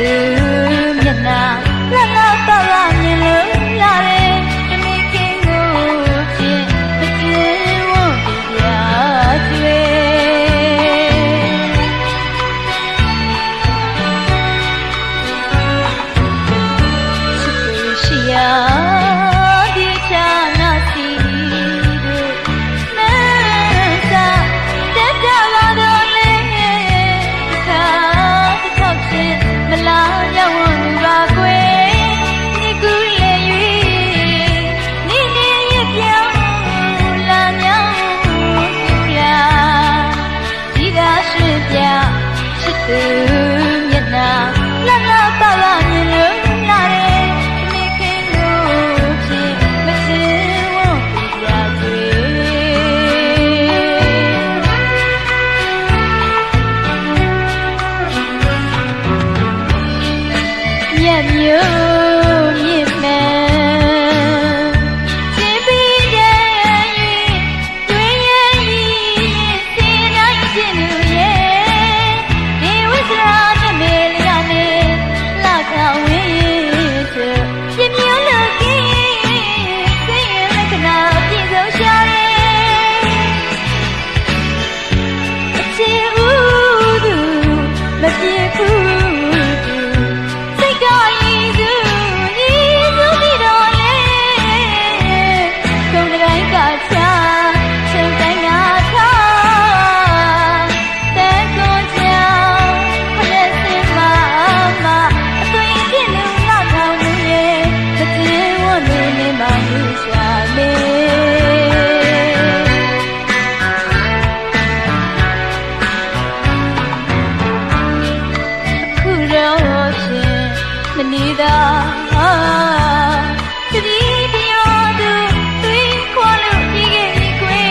သူမျက်နှာလှလှပပမြင်လို့ရတယ်တမင်ခင်ကိုဖြင့်မကျင်းဝန်းပြကျွေချစ်သူရှိရာဒီချာနာစီတို့မဲစာတက်ကြပါတော့လေခါတော့ချင်းမလာရောက်ဝင်ပါကွယ်ဒီကူလေ၍နေနေရပြောင်းလာမြောင်းလာဒီကရွှေပြချစ်သူမျက်နှာလှလှပပမြင်လို့လာတယ်တမင်ခင်ကိုဖြင့်မစင်ဝန်းပြကျွေမြတ်မျိုးမြင့်မှန်ချစ်ပြီးတဲ့၍တွေ့ရည်စင်တိုင်းခြင်းလူရဲ့ဒီဝိစရာတမေလျာနေလာခဝင်းချစ်ပြမျိုးလို့ကင်းစိတ်ရလက္ခဏာပြည့်စုံရှာတယ်အချစ်ဦးသူမပြေဘူးသူစိတ်ကရည်စုပြီးတော့လေကုန်တိုင်းကချာချိန်တိုင်းကထားတဲ့ကိုကြောင်ခရက်စင်မအသွင်ပြည့်လူလောက်ထောင်မှုရဲ့မကျင်းဝန်းနေနေမှယူရှာလေအခုတော့ရှင်မနေတာတတိပြောသူသွေးခွာလို့ဒီကနေ့ကွယ်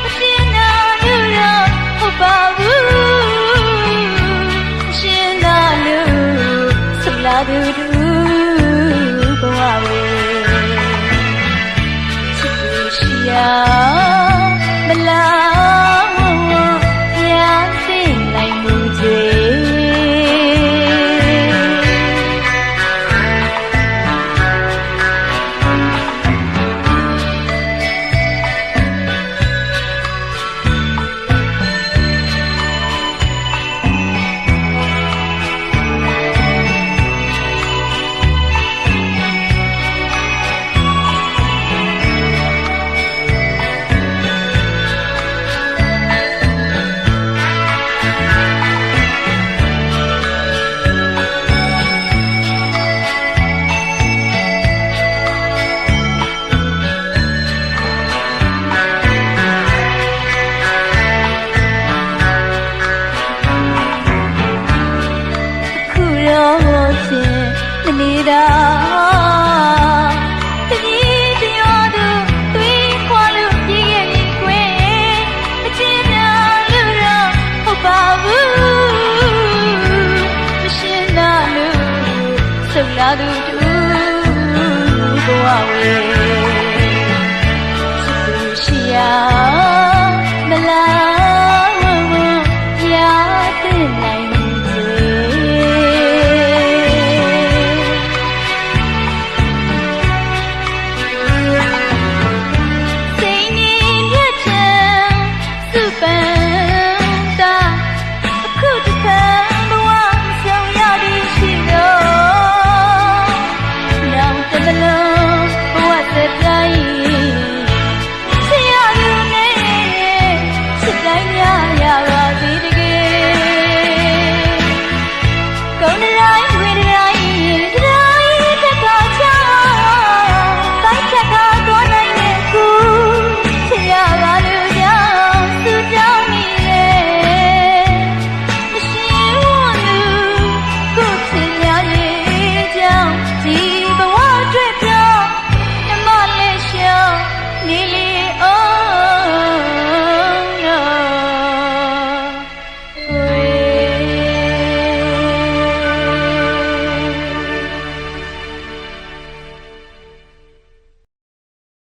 မရှင်နာလို့တော့ဟုတ်ပါဘူးမရှင်နာလို့ဆုလာသူတူဘဝဝေချစ်သူရှိရာမလားပြားစင်လိုက်မှုတွေ နေတာတကြီးပြောသူသွေးခွာလို့ပြေးခဲ့ပြီကွယ်အချင်းများလို့တော့ဟုတ်ပါဘူးမရှင်းနာလို့ဆုတ်လာသူတူဘဝဝေ